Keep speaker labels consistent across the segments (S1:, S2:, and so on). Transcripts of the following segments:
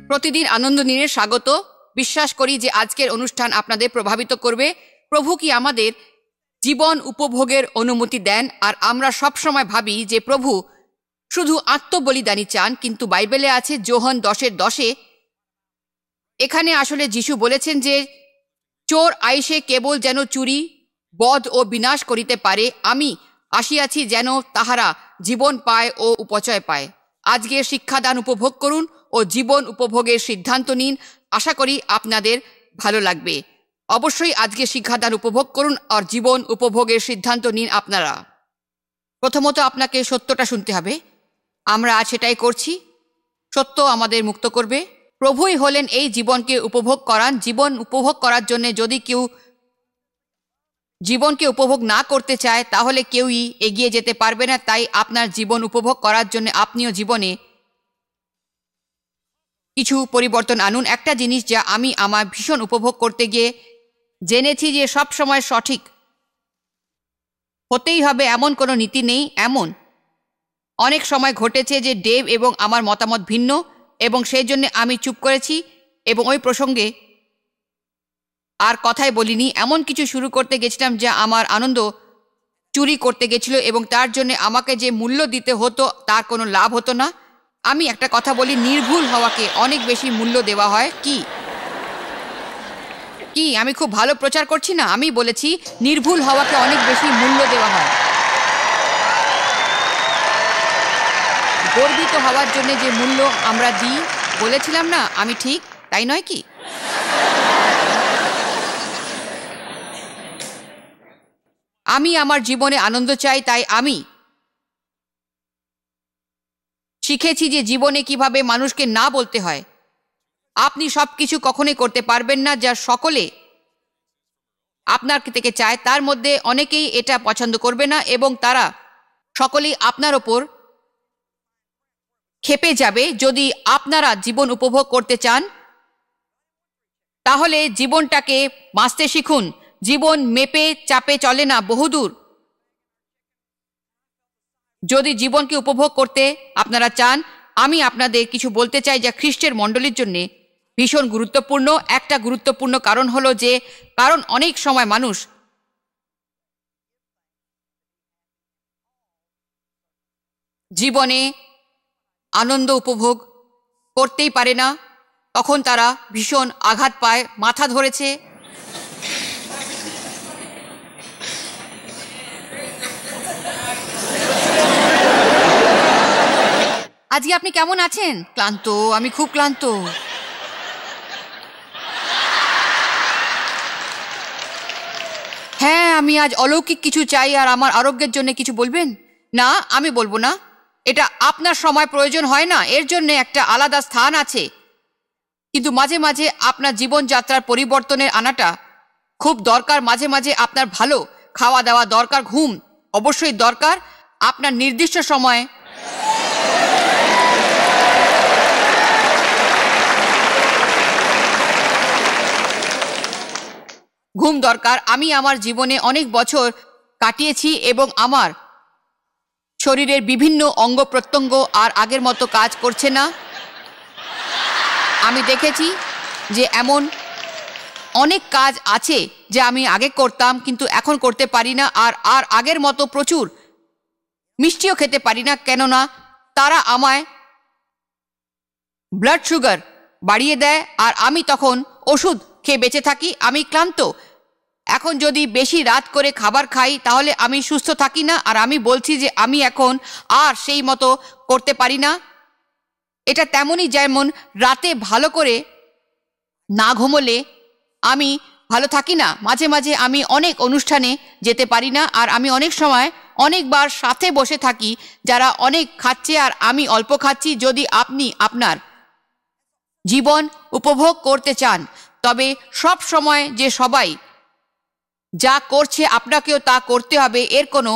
S1: প্রতিদিন আনন্দ দিনে স্বাগত। বিশ্বাস করি যে আজকের অনুষ্ঠান আপনাদের প্রভাবিত করবে। প্রভু কি আমাদের জীবন উপভোগের অনুমতি দেন, আর আমরা সব সময় ভাবি যে প্রভু শুধু আত্মবলিদানী চান, কিন্তু বাইবেলে আছে যোহন 10:10 এখানে আসলে যিশু বলেছেন যে চোর আইসে কেবল যেন চুরি, বধ ও বিনাশ করিতে পারে, আমি আসিয়াছি যেন তাহারা জীবন পায় ও উপচয় পায়। আজকের শিক্ষাদান উপভোগ করুন ও জীবন উপভোগের সিদ্ধান্ত নিন। আশা করি আপনাদের ভালো লাগবে। অবশ্যই আজকে শিক্ষাদান উপভোগ করুন আর জীবন উপভোগের সিদ্ধান্ত নিন আপনারা। প্রথমত আপনাকে সত্যটা শুনতে হবে। আমরা আজ সেটাই করছি। সত্য আমাদের মুক্ত করবে। প্রভুই হলেন এই জীবনকে উপভোগ করান। জীবন উপভোগ করার জন্য যদি কেউ জীবনকে উপভোগ না করতে চায় তাহলে কেউই এগিয়ে যেতে পারবে না। তাই আপনার জীবন উপভোগ করার জন্য আপনিও জীবনে কিছু পরিবর্তন আনুন। একটা জিনিস যা আমি আমার ভীষণ উপভোগ করতে গিয়ে জেনেছি যে সব সময় সঠিক হতেই হবে এমন কোনো নীতি নেই। এমন অনেক সময় ঘটেছে যে ডেভ এবং আমার মতামত ভিন্ন, এবং সেই জন্য আমি চুপ করেছি এবং ওই প্রসঙ্গে আর কথাই বলিনি। এমন কিছু শুরু করতে গেছিলাম যা আমার আনন্দ চুরি করতে গেছিল, এবং তার জন্য আমাকে যে মূল্য দিতে হতো তার কোনো লাভ হতো না। আমি একটা কথা বলি, নির্ভুল হওয়াকে অনেক বেশি মূল্য দেওয়া হয়। কি আমি খুব ভালো প্রচার করছি না? আমি বলেছি নির্ভুল হওয়াকে অনেক বেশি মূল্য দেওয়া হয়। গর্বিত হওয়ার জন্য যে মূল্য আমরা দিই, বলেছিলাম না আমি ঠিক, তাই নয় কি? আমি আমার জীবনে আনন্দ চাই, তাই আমি শিখেছি যে জীবনে কিভাবে মানুষকে না বলতে হয়। আপনি সব কিছু কখনোই করতে পারবেন না যা সকলে আপনার থেকে চায়। তার মধ্যে অনেকেই এটা পছন্দ করবে না এবং তারা সকলেই আপনার ওপর ক্ষেপে যাবে। যদি আপনারা জীবন উপভোগ করতে চান তাহলে জীবনটাকে বাঁচতে শিখুন। জীবন মেপে চাপে চলে না, বহুদূর। যদি জীবনকে উপভোগ করতে আপনারা চান, আমি আপনাদের কিছু বলতে চাই যা খ্রিস্টের মণ্ডলীর জন্য ভীষণ গুরুত্বপূর্ণ। একটা গুরুত্বপূর্ণ কারণ হলো যে কারণ অনেক সময় মানুষ জীবনে আনন্দ উপভোগ করতেই পারে না, তখন তারা ভীষণ আঘাত পায়, মাথা ধরেছে। আজকে আপনি কেমন আছেন? ক্লান্ত। আমি খুব ক্লান্ত। হ্যাঁ, আমি আজ অলৌকিক কিছু চাই আর আমার আরোগ্যের জন্য কিছু বলবেন? না, আমি বলবো না। এটা আপনার সময় প্রয়োজন হয় না, এর জন্য একটা আলাদা স্থান আছে। কিন্তু মাঝে মাঝে আপনার জীবনযাত্রার পরিবর্তনের আনাটা খুব দরকার। মাঝে মাঝে আপনার ভালো খাওয়া দাওয়া দরকার, ঘুম অবশ্যই দরকার। আপনার নির্দিষ্ট সময়ে ঘুম দরকার। আমি আমার জীবনে অনেক বছর কাটিয়েছি এবং আমার শরীরের বিভিন্ন অঙ্গ প্রত্যঙ্গ আর আগের মতো কাজ করছে না। আমি দেখেছি যে এমন অনেক কাজ আছে যা আমি আগে করতাম কিন্তু এখন করতে পারি না। আর আগের মতো প্রচুর মিষ্টিও খেতে পারি না, কেননা তারা আমায় ব্লাড সুগার বাড়িয়ে দেয় আর আমি তখন ওষুধ খেয়ে বেঁচে থাকি। আমি ক্লান্ত। এখন যদি বেশি রাত করে খাবার খাই তাহলে আমি সুস্থ থাকি না। আর আমি বলছি যে আমি এখন আর সেই মতো করতে পারি না। এটা তেমনই যেমন রাতে ভালো করে না ঘুমোলে আমি ভালো থাকি না। মাঝে মাঝে আমি অনেক অনুষ্ঠানে যেতে পারি না, আর আমি অনেক সময় অনেকবার সাথে বসে থাকি যারা অনেক খাচ্ছে আর আমি অল্প খাচ্ছি। যদি আপনি আপনার জীবন উপভোগ করতে চান তবে সব সময় যে সবাই যা করছে আপনাকেও তা করতে হবে এর কোনো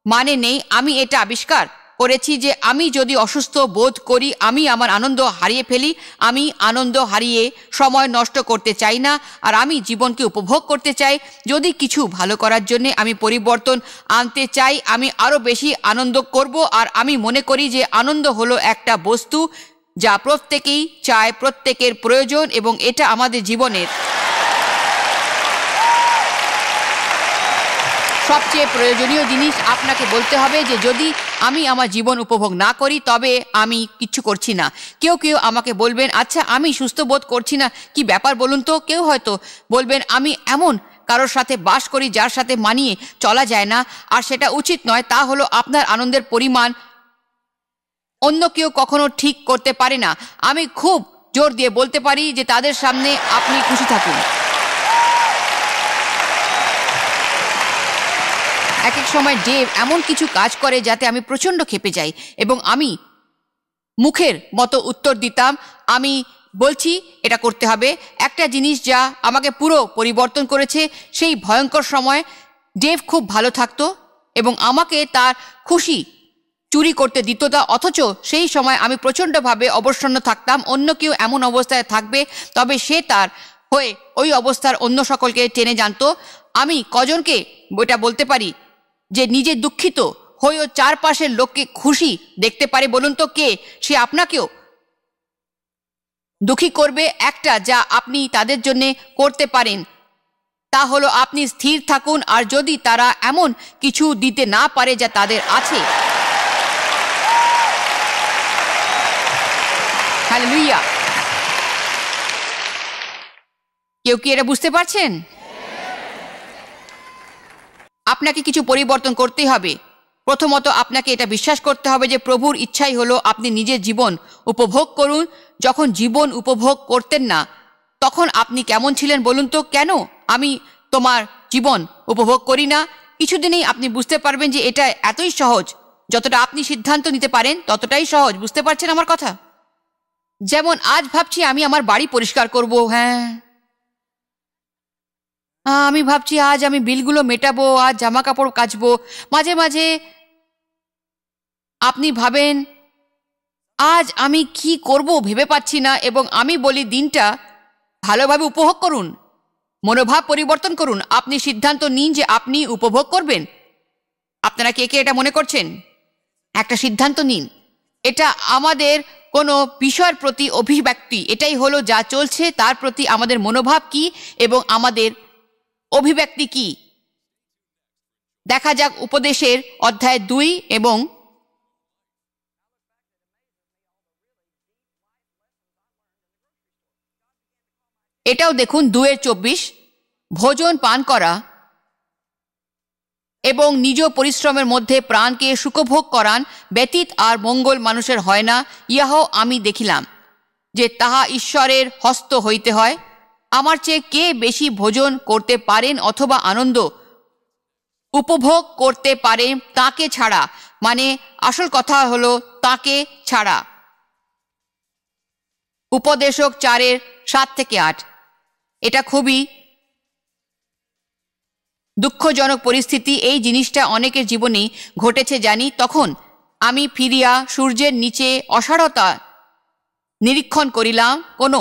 S1: মানে নেই। আমি এটা আবিষ্কার করেছি যে আমি যদি অসুস্থ বোধ করি আমি আমার আনন্দ হারিয়ে ফেলি। আমি আনন্দ হারিয়ে সময় নষ্ট করতে চাই না, আর আমি জীবনকে উপভোগ করতে চাই। যদি কিছু ভালো করার জন্য আমি পরিবর্তন আনতে চাই আমি আরও বেশি আনন্দ করব। আর আমি মনে করি যে আনন্দ হলো একটা বস্তু যা প্রত্যেকেই চায়, প্রত্যেকের প্রয়োজন, এবং এটা আমাদের জীবনের সবচেয়ে প্রয়োজনীয় জিনিস। আপনাকে বলতে হবে যে যদি আমি আমার জীবন উপভোগ না করি তবে আমি কিচ্ছু করছি না। কেউ কেউ আমাকে বলবেন, আচ্ছা আমি সুস্থ বোধ করছি না, কি ব্যাপার বলুন তো। কেউ হয়তো বলবেন, আমি এমন কারোর সাথে বাস করি যার সাথে মানিয়ে চলা যায় না, আর সেটা উচিত নয়। তা হলো আপনার আনন্দের পরিমাণ অন্য কেউ কখনো ঠিক করতে পারে না। আমি খুব জোর দিয়ে বলতে পারি যে তাদের সামনে আপনি খুশি থাকুন। এক এক সময় ডেভ এমন কিছু কাজ করে যাতে আমি প্রচণ্ড ক্ষেপে যাই, এবং আমি মুখের মতো উত্তর দিতাম, আমি বলছি এটা করতে হবে। একটা জিনিস যা আমাকে পুরো পরিবর্তন করেছে, সেই ভয়ঙ্কর সময় ডেভ খুব ভালো থাকতো এবং আমাকে তার খুশি চুরি করতে দিত না, অথচ সেই সময় আমি প্রচণ্ডভাবে অবসন্ন থাকতাম। অন্য কেউ এমন অবস্থায় থাকবে, তবে সে তার হয়ে ওই অবস্থার অন্য সকলকে টেনে জানতো। আমি কজনকে এটা বলতে পারি যে নিজে দুঃখিত হয়েও চারপাশের লোককে খুশি দেখতে পারে বলুন তো? কে সে আপনাকেও দুঃখী করবে? একটা যা আপনি তাদের জন্য করতে পারেন তা হলো আপনি স্থির থাকুন, আর যদি তারা এমন কিছু দিতে না পারে যা তাদের আছে, হালেলুয়া। কেউ কি এটা বুঝতে পারছেন? আপনাকে কিছু পরিবর্তন করতেই হবে। প্রথমত আপনাকে এটা বিশ্বাস করতে হবে যে প্রভুর ইচ্ছাই হলো আপনি নিজের জীবন উপভোগ করুন। যখন জীবন উপভোগ করতেন না তখন আপনি কেমন ছিলেন বলুন তো? কেন আমি তোমার জীবন উপভোগ করি না? কিছুদিনেই আপনি বুঝতে পারবেন যে এটা এতই সহজ, যতটা আপনি সিদ্ধান্ত নিতে পারেন ততটাই সহজ। বুঝতে পারছেন আমার কথা? যেমন আজ ভাবছি আমি আমার বাড়ি পরিষ্কার করব, হ্যাঁ আমি ভাবছি আজ আমি বিলগুলো মেটাবো, আজ জামা কাপড় কাচবো। মাঝে মাঝে আপনি ভাবেন আজ আমি কি করব ভেবে পাচ্ছি না, এবং আমি বলি দিনটা ভালোভাবে উপভোগ করুন, মনোভাব পরিবর্তন করুন। আপনি সিদ্ধান্ত নিন যে আপনি উপভোগ করবেন। আপনারা কে কে এটা মনে করছেন? একটা সিদ্ধান্ত নিন। এটা আমাদের কোনো বিষয়ের প্রতি অভিব্যক্তি। এটাই হলো যা চলছে তার প্রতি আমাদের মনোভাব কি এবং আমাদের অভিব্যক্তি কি। দেখা যাক উপদেশের অধ্যায় 2 এবং এটাও দেখুন 2:24। ভোজন পান করা এবং নিজ পরিশ্রমের মধ্যে প্রাণকে সুখভোগ করান ব্যতীত আর মঙ্গল মানুষের হয় না। ইহাও আমি দেখিলাম যে তাহা ঈশ্বরের হস্ত হইতে হয়। আমার চেয়ে কে বেশি ভোজন করতে পারেন অথবা আনন্দ উপভোগ করতে পারেন তাকে ছাড়া? মানে আসল কথা হলো তাকে ছাড়া। উপদেশক 4:7-8। এটা খুবই দুঃখজনক পরিস্থিতি। এই জিনিসটা অনেকের জীবনেই ঘটেছে জানি। তখন আমি ফিরিয়া সূর্যের নিচে অসারতা নিরীক্ষণ করিলাম। কোনো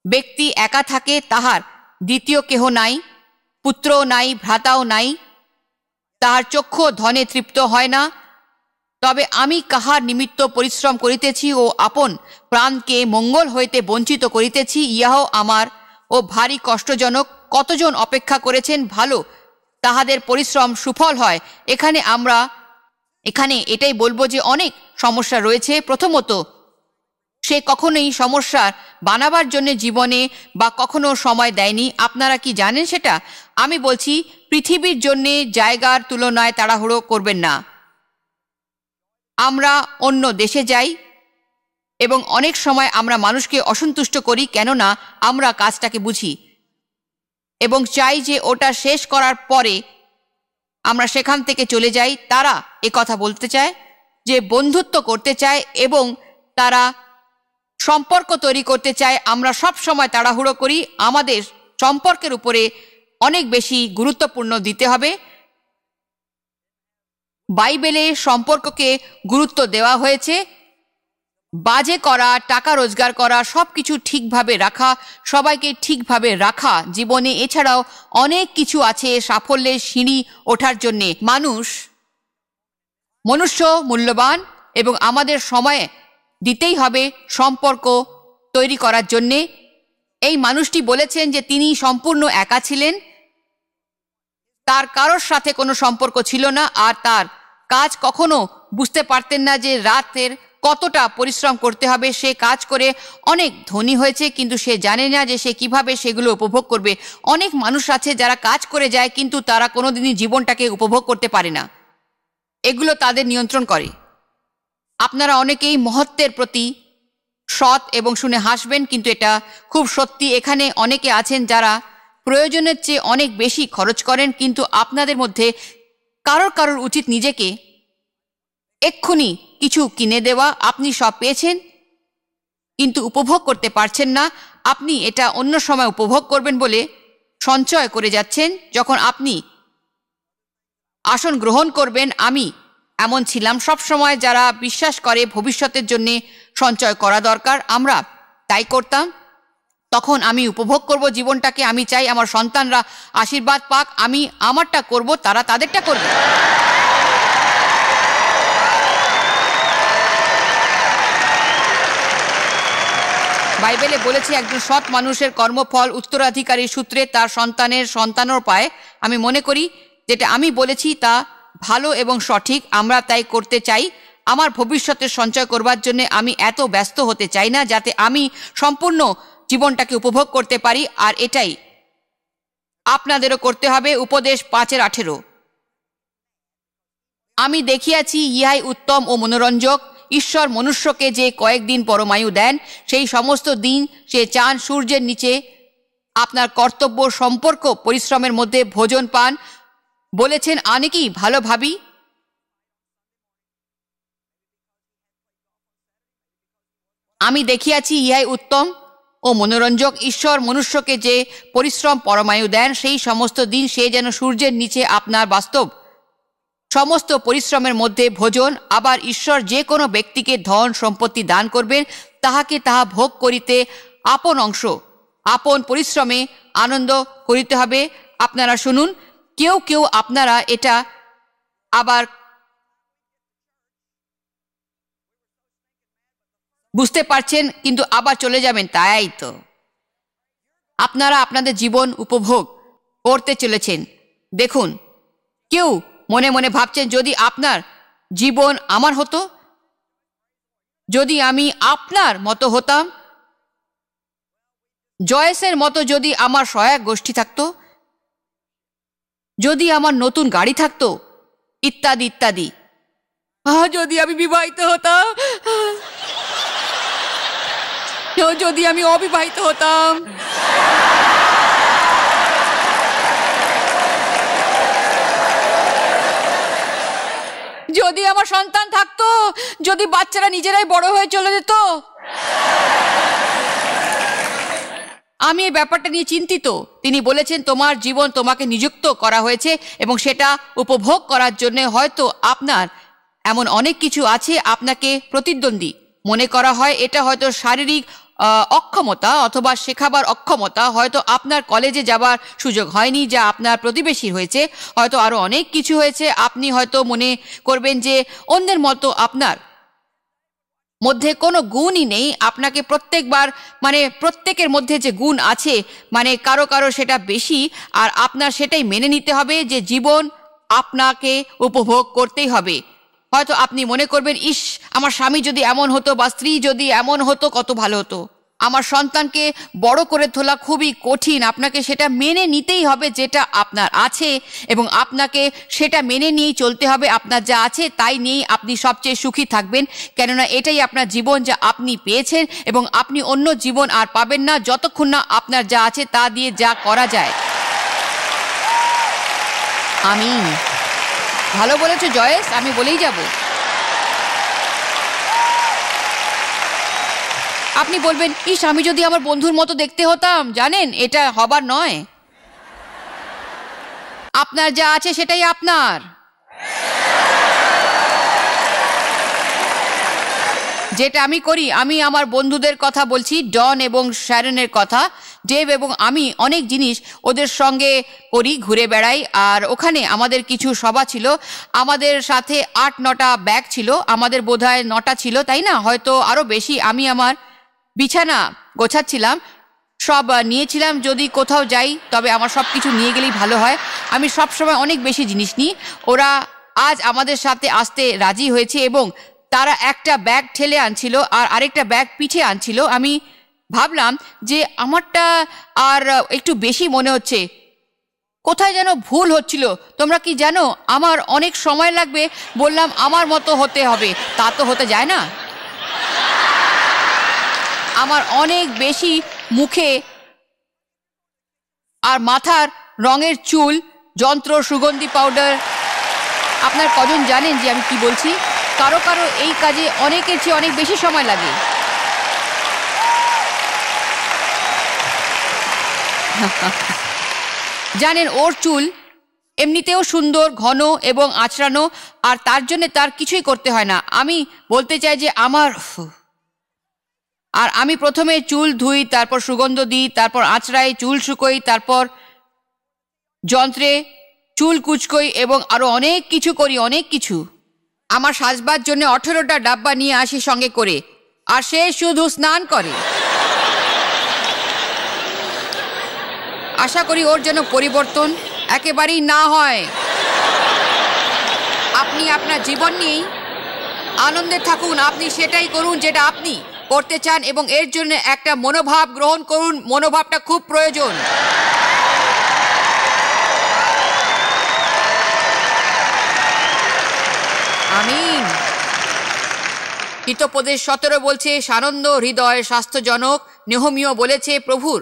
S1: ব্যক্তি একা থাকে, তাহার দ্বিতীয় কেহ নাই, পুত্রও নাই, ভ্রাতাও নাই, তাহার চক্ষু ধনে তৃপ্ত হয় না। তবে আমি কাহার নিমিত্ত পরিশ্রম করিতেছি ও আপন প্রাণকে মঙ্গল হইতে বঞ্চিত করিতেছি, ইহাও আমার ও ভারী কষ্টজনক। কতজন অপেক্ষা করেছেন ভালো তাহাদের পরিশ্রম সুফল হয়। এখানে এটাই বলবো যে অনেক সমস্যা রয়েছে। প্রথমত, সে কখনোই সমস্যার বানাবার জন্য জীবনে বা কখনো সময় দেয়নি। আপনারা কি জানেন সেটা? আমি বলছি পৃথিবীর জন্যে জায়গার তুলনায় তাড়াহুড়ো করবেন না। আমরা অন্য দেশে যাই এবং অনেক সময় আমরা মানুষকে অসন্তুষ্ট করি, কেননা আমরা কাজটাকে বুঝি এবং চাই যে ওটা শেষ করার পরে আমরা সেখান থেকে চলে যাই। তারা কথা বলতে চায় যে বন্ধুত্ব করতে চায় এবং তারা সম্পর্ক তৈরি করতে চায়। আমরা সব সময় তাড়াহুড়ো করি। আমাদের সম্পর্কের উপরে অনেক বেশি গুরুত্বপূর্ণ দিতে হবে। বাইবেলে সম্পর্ককে গুরুত্ব দেওয়া হয়েছে। বাজে করা, টাকা রোজগার করা, সব কিছু ঠিকভাবে রাখা, সবাইকে ঠিকভাবে রাখা জীবনে। এছাড়াও অনেক কিছু আছে সাফল্যের সিঁড়ি ওঠার জন্যে। মনুষ্য মূল্যবান এবং আমাদের সময়ে দিতেই হবে সম্পর্ক তৈরি করার জন্যে। এই মানুষটি বলেছেন যে তিনি সম্পূর্ণ একা ছিলেন, তার কারোর সাথে কোনো সম্পর্ক ছিল না, আর তার কাজ কখনো বুঝতে পারতেন না যে রাতের কতটা পরিশ্রম করতে হবে। সে কাজ করে অনেক ধনী হয়েছে, কিন্তু সে জানে না যে সে কিভাবে সেগুলো উপভোগ করবে। অনেক মানুষ আছে যারা কাজ করে যায়, কিন্তু তারা কোনোদিনই জীবনটাকে উপভোগ করতে পারে না, এগুলো তাদের নিয়ন্ত্রণ করে। আপনারা অনেকেই মহত্বের প্রতি সৎ এবং শুনে হাসবেন, কিন্তু এটা খুব সত্যি। এখানে অনেকে আছেন যারা প্রয়োজনের চেয়ে অনেক বেশি খরচ করেন, কিন্তু আপনাদের মধ্যে কারোর উচিত নিজেকে এক্ষুনি কিছু কিনে দেওয়া। আপনি সব পেয়েছেন কিন্তু উপভোগ করতে পারছেন না, আপনি এটা অন্য সময় উপভোগ করবেন বলে সঞ্চয় করে যাচ্ছেন। যখন আপনি আসন গ্রহণ করবেন, আমি এমন ছিলাম সব সময়, যারা বিশ্বাস করে ভবিষ্যতের জন্য সঞ্চয় করা দরকার, আমরা তাই করতাম। তখন আমি উপভোগ করব জীবনটাকে। আমি চাই আমার সন্তানরা আশীর্বাদ পাক, আমি আমারটা করব, তারা তাদেরটা করবে। বাইবেলে বলেছে একজন সৎ মানুষের কর্মফল উত্তরাধিকারী সূত্রে তার সন্তানের সন্তানও পায়। আমি মনে করি যেটা আমি বলেছি তা ভালো এবং সঠিক, আমরা তাই করতে চাই। আমার ভবিষ্যতের সঞ্চয় করবার জন্য আমি এত ব্যস্ত হতে চাই না, যাতে আমি সম্পূর্ণ জীবনটাকে উপভোগ করতে পারি। আর এটাই আপনাদেরও করতে হবে। উপদেশ 5:18 আমি দেখিয়াছি ইহাই উত্তম ও মনোরঞ্জক, ঈশ্বর মনুষ্যকে যে কয়েকদিন পরমায়ু দেন, সেই সমস্ত দিন সে চান সূর্যের নিচে আপনার কর্তব্য, সম্পর্ক, পরিশ্রমের মধ্যে ভোজন পান। বলেছেন অনেকেই ভালো ভাবি, আমি দেখিয়াছি ইহাই উত্তম ও মনোরঞ্জক, ঈশ্বর মনুষ্যকে যে পরিশ্রম পরমায়ু দেন, সেই সমস্ত দিন সে যেন সূর্যের নিচে আপনার বাস্তব সমস্ত পরিশ্রমের মধ্যে ভোজন। আবার ঈশ্বর যে কোনো ব্যক্তিকে ধন সম্পত্তি দান করবেন, তাহাকে তাহা ভোগ করিতে আপন অংশ আপন পরিশ্রমে আনন্দ করিতে হবে। আপনারা শুনুন, কেউ কেউ আপনারা এটা আবার বুঝতে পারছেন কিন্তু আবার চলে যাবেন, তাই তো আপনারা আপনাদের জীবন উপভোগ করতে চলেছেন। দেখুন, কেউ মনে মনে ভাবছেন যদি আপনার জীবন আমার হতো, যদি আমি আপনার মতো হতাম, জয়েসের মতো যদি আমার সহায়ক গোষ্ঠী থাকতো, যদি আমার নতুন গাড়ি থাকতো, ইত্যাদি ইত্যাদি। যদি আমি বিবাহিত হতাম, যদি আমি অবিবাহিত হতাম, যদি আমার সন্তান থাকতো, যদি বাচ্চারা নিজেরাই বড় হয়ে চলে যেত। আমি এই ব্যাপারটা নিয়ে চিন্তিত। তিনি বলেছেন তোমার জীবন তোমাকে নিযুক্ত করা হয়েছে এবং সেটা উপভোগ করার জন্য হয়তো আপনার এমন অনেক কিছু আছে আপনাকে প্রতিদ্বন্দ্বী মনে করা হয়। এটা হয়তো শারীরিক অক্ষমতা অথবা শেখাবার অক্ষমতা, হয়তো আপনার কলেজে যাবার সুযোগ হয়নি যা আপনার প্রতিবেশীর হয়েছে, হয়তো আরও অনেক কিছু হয়েছে। আপনি হয়তো মনে করবেন যে অন্যের মতো আপনার মধ্যে কোনো গুণই নেই। আপনাকে প্রত্যেকবার প্রত্যেকের মধ্যে যে গুণ আছে কারো কারো সেটা বেশি, আর আপনার সেটাই মেনে নিতে হবে যে জীবন আপনাকে উপভোগ করতেই হবে। হয়তো আপনি মনে করবেন ইস, আমার স্বামী যদি এমন হতো বা স্ত্রী যদি এমন হতো কত ভালো হতো। আমার সন্তানকে বড় করে তোলা খুবই কঠিন, আপনাকে সেটা মেনে নিতেই হবে যেটা আপনার আছে, এবং আপনাকে সেটা মেনে নিয়েই চলতে হবে। আপনার যা আছে তাই নিয়েই আপনি সবচেয়ে সুখী থাকবেন, কেননা এটাই আপনার জীবন যা আপনি পেয়েছেন, এবং আপনি অন্য জীবন আর পাবেন না যতক্ষণ না আপনার যা আছে তা দিয়ে যা করা যায়। আমি ভালো বলেছো জয়েস, আমি বলেই যাব। আপনি বলবেন ইস, আমি যদি আমার বন্ধুর মতো দেখতে হতাম। জানেন, এটা হবার নয়। আপনার যা আছে সেটাই আপনার। যেটা আমি করি, আমি আমার বন্ধুদের কথা বলছি, ডন এবং শ্যারনের কথা। ডেভ এবং আমি অনেক জিনিস ওদের সঙ্গে করি, ঘুরে বেড়াই। আর ওখানে আমাদের কিছু সভা ছিল, আমাদের সাথে 8-9টা ব্যাগ ছিল, আমাদের বোধহয় 9টা ছিল, তাই না, হয়তো আরও বেশি। আমি আমার বিছানা গোছাচ্ছিলাম, সব নিয়েছিলাম। যদি কোথাও যাই তবে আমার সব কিছু নিয়ে গেলেই ভালো হয়। আমি সব সময় অনেক বেশি জিনিস নিই। ওরা আজ আমাদের সাথে আসতে রাজি হয়েছে এবং তারা একটা ব্যাগ ঠেলে আনছিল আর আরেকটা ব্যাগ পিঠে আনছিল। আমি ভাবলাম যে আমারটা আর একটু বেশি মনে হচ্ছে, কোথায় যেন ভুল হচ্ছিল। তোমরা কি জানো, আমার অনেক সময় লাগবে। বললাম আমার মতো হতে হবে, তা তো হতে যায় না। আমার অনেক বেশি মুখে আর মাথার রঙের চুল, যন্ত্র, সুগন্ধি পাউডার। আপনার কজন জানেন যে আমি কি বলছি? কারো কারো এই কাজে অনেকের চেয়ে অনেক বেশি সময় লাগে। জানেন, ওর চুল এমনিতেও সুন্দর, ঘন এবং আঁচড়ানো, আর তার জন্য তার কিছুই করতে হয় না। আমি বলতে চাই যে আমি প্রথমে চুল ধুই, তারপর সুগন্ধ দিই, তারপর আঁচড়াই, চুল শুকোই, তারপর যন্ত্রে চুল কুচকোই এবং আরও অনেক কিছু করি, অনেক কিছু। আমার সাজবার জন্য 18টা ডাব্বা নিয়ে আসি সঙ্গে করে, আর সে শুধু স্নান করে। আশা করি ওর যেন পরিবর্তন একেবারেই না হয়। আপনি আপনার জীবন নিয়েই আনন্দে থাকুন, আপনি সেটাই করুন যেটা আপনি করতে চান এবং এর জন্য একটা মনোভাব গ্রহণ করুন। মনোভাবটা খুব প্রয়োজন। আমিন। হিতোপদেশ 17 বলছে, সানন্দ হৃদয় স্বাস্থ্যজনক। নেহমীয় বলেছে, প্রভুর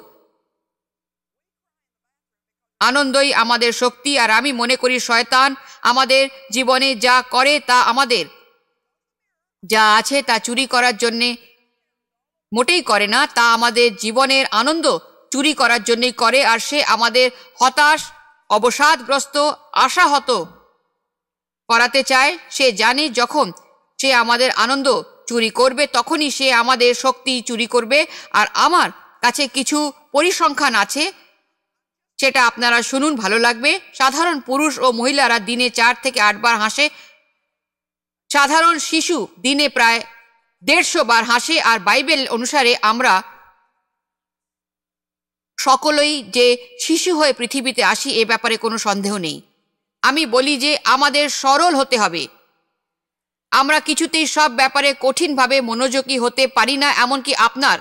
S1: আনন্দই আমাদের শক্তি। আর আমি মনে করি শয়তান আমাদের জীবনে যা করে তা আমাদের যা আছে তা চুরি করার জন্যে মোটেই করে না, তা আমাদের জীবনের আনন্দ চুরি করার জন্যই করে। আর সে আমাদের হতাশ, অবসাদগ্রস্ত, আশাহত করাতে চায়। সে জানে যখন সে আমাদের আনন্দ চুরি করবে তখনই সে আমাদের শক্তি চুরি করবে। আর আমার কাছে কিছু পরিসংখ্যান আছে, সেটা আপনারা শুনুন, ভালো লাগবে। সাধারণ পুরুষ ও মহিলারা দিনে 4 থেকে 8 বার হাসে। সাধারণ শিশু দিনে প্রায় 150 বার হাসে। আর বাইবেল অনুসারে আমরা সকলেই যে শিশু হয়ে পৃথিবীতে আসি এ ব্যাপারে কোনো সন্দেহ নেই। আমি বলি যে আমাদের সরল হতে হবে। আমরা কিছুতেই সব ব্যাপারে কঠিনভাবে মনোযোগী হতে পারি না, এমনকি আপনার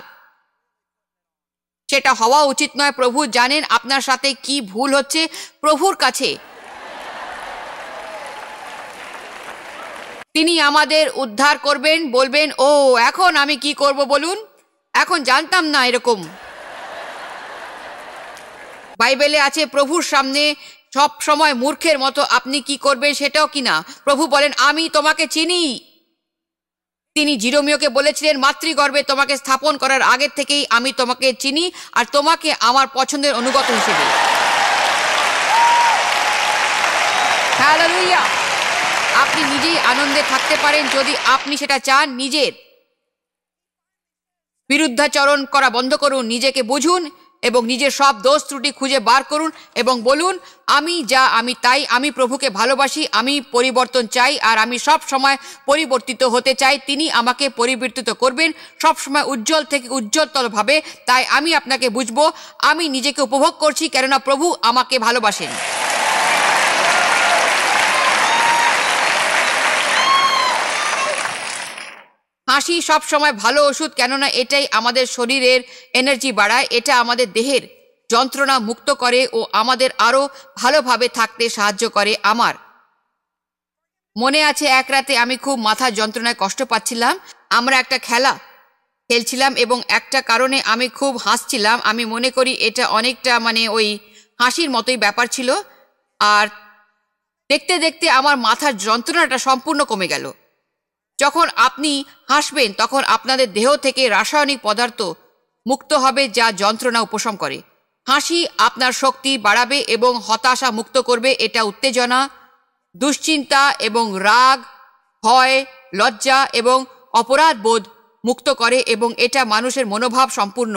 S1: সেটা হওয়া উচিত নয়। প্রভু জানেন আপনার সাথে কি ভুল হচ্ছে। প্রভুর কাছে তিনি আমাদের উদ্ধার করবেন। বলবেন, ও এখন আমি কি করব বলুন, এখন জানতাম না এরকম। বাইবেলে আছে প্রভুর সামনে সব সময় মূর্খের মতো আপনি কি করবেন সেটাও কিনা। প্রভু বলেন, আমি তোমাকে চিনি। তিনি জিরোমীয়কে বলেছিলেন, মাতৃগর্ভে তোমাকে স্থাপন করার আগের থেকেই আমি তোমাকে চিনি আর তোমাকে আমার পছন্দের অনুগত হিসেবে। হালেলুয়া। আপনি নিজেই আনন্দে থাকতে পারেন যদি আপনি সেটা চান। নিজের বিরুদ্ধাচরণ করা বন্ধ করুন, নিজেকে বুঝুন এবং নিজের সব দোষ ত্রুটি খুঁজে বার করুন এবং বলুন, আমি যা আমি তাই। আমি প্রভুকে ভালোবাসি, আমি পরিবর্তন চাই আর আমি সব সময় পরিবর্তিত হতে চাই। তিনি আমাকে পরিবর্তিত করবেন সব সময় উজ্জ্বল থেকে উজ্জ্বলতর ভাবে। তাই আমি আপনাকে বুঝবো, আমি নিজেকে উপভোগ করছি কেননা প্রভু আমাকে ভালোবাসেন। হাসি সব সময় ভালো ওষুধ, কেননা এটাই আমাদের শরীরের এনার্জি বাড়ায়, এটা আমাদের দেহের যন্ত্রণা মুক্ত করে ও আমাদের আরো ভালোভাবে থাকতে সাহায্য করে। আমার মনে আছে এক রাতে আমি খুব মাথার যন্ত্রণায় কষ্ট পাচ্ছিলাম। আমরা একটা খেলা খেলছিলাম এবং একটা কারণে আমি খুব হাসছিলাম। আমি মনে করি এটা অনেকটা ওই হাসির মতোই ব্যাপার ছিল। আর দেখতে দেখতে আমার মাথার যন্ত্রণাটা সম্পূর্ণ কমে গেল। যখন আপনি হাসবেন তখন আপনাদের দেহ থেকে রাসায়নিক পদার্থ মুক্ত হবে যা যন্ত্রণা উপশম করে। হাসি আপনার শক্তি বাড়াবে এবং হতাশা মুক্ত করবে। এটা উত্তেজনা, দুশ্চিন্তা এবং রাগ, ভয়, লজ্জা এবং অপরাধ বোধ মুক্ত করে এবং এটা মানুষের মনোভাব সম্পূর্ণ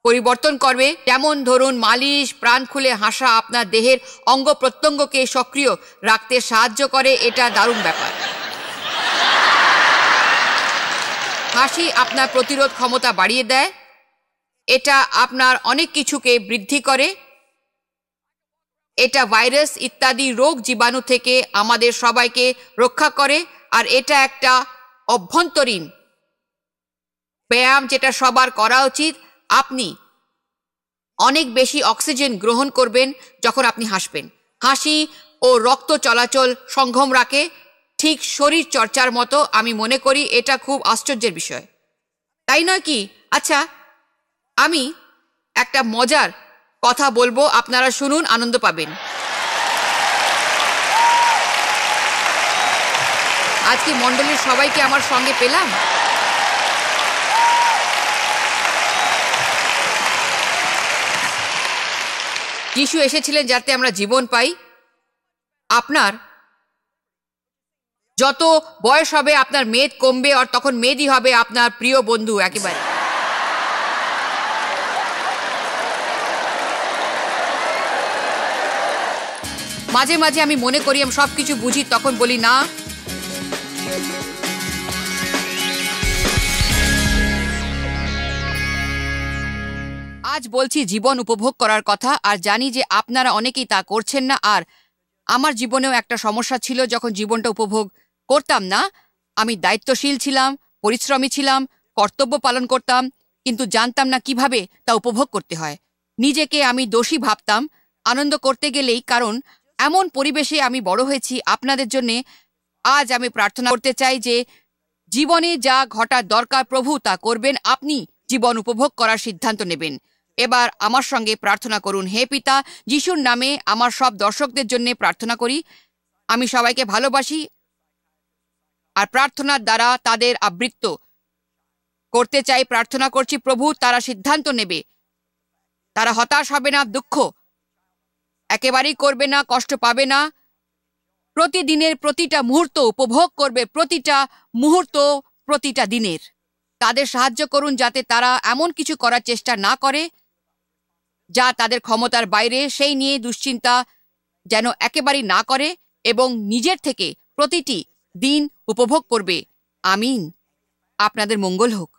S1: পরিবর্তন করবে। যেমন ধরুন, মালিশ, প্রাণ খুলে হাসা আপনার দেহের অঙ্গ প্রত্যঙ্গকে সক্রিয় রাখতে সাহায্য করে। এটা দারুণ ব্যাপার। হাসি আপনার প্রতিরোধ ক্ষমতা বাড়িয়ে দেয়। এটা আপনার অনেক কিছুকে বৃদ্ধি করে। এটা ভাইরাস ইত্যাদি রোগ জীবাণু থেকে আমাদের সবাইকে রক্ষা করে। আর এটা একটা অভ্যন্তরীণ ব্যায়াম যেটা সবার করা উচিত। আপনি অনেক বেশি অক্সিজেন গ্রহণ করবেন যখন আপনি হাসবেন। হাসি ও রক্ত চলাচল সংযম রাখে, ঠিক শরীর চর্চার মতো। আমি মনে করি এটা খুব আশ্চর্যের বিষয়, তাই নয় কি? আচ্ছা, আমি একটা মজার কথা বলবো, আপনারা শুনুন, আনন্দ পাবেন। আজকে মণ্ডলীর সবাইকে আমার সঙ্গে পেলাম। যিশু এসেছিলেন যাতে আমরা জীবন পাই। আপনার যত বয়স হবে আপনার মেদ কমবে, আর তখন মেদই হবে আপনার প্রিয় বন্ধু একেবারে। মাঝে মাঝে আমি মনে করি আমি সব কিছু বুঝি, তখন বলি না। আজ বলছি জীবন উপভোগ করার কথা, আর জানি যে আপনারা অনেকেই তা করছেন না। আর আমার জীবনেও একটা সমস্যা ছিল, যখন জীবনটা উপভোগ করতাম না। আমি দায়িত্বশীল ছিলাম, পরিশ্রমী ছিলাম, কর্তব্য পালন করতাম, কিন্তু জানতাম না কিভাবে তা উপভোগ করতে হয়। নিজেকে আমি দোষী ভাবতাম আনন্দ করতে গেলেই, কারণ এমন পরিবেশে আমি বড় হয়েছি। আপনাদের জন্যে আজ আমি প্রার্থনা করতে চাই যে জীবনে যা ঘটার দরকার প্রভু তা করবেন। আপনি জীবন উপভোগ করার সিদ্ধান্ত নেবেন। এবার আমার সঙ্গে প্রার্থনা করুন। হে পিতা, যিশুর নামে আমার সব দর্শকদের জন্য প্রার্থনা করি। আমি সবাইকে ভালোবাসি আর প্রার্থনার দ্বারা তাদের আবৃত্ত করতে চাই। প্রার্থনা করছি প্রভু, তারা সিদ্ধান্ত নেবে, তারা হতাশ হবে না, দুঃখ একেবারেই করবে না, কষ্ট পাবে না, প্রতিদিনের প্রতিটা মুহূর্ত উপভোগ করবে, প্রতিটা মুহূর্ত প্রতিটা দিনের। তাদের সাহায্য করুন যাতে তারা এমন কিছু করার চেষ্টা না করে যা তাদের ক্ষমতার বাইরে, সেই নিয়ে দুশ্চিন্তা যেন একেবারেই না করে এবং নিজের থেকে প্রতিটি দিন উপভোগ করবে। আমিন। আপনাদের মঙ্গল হোক।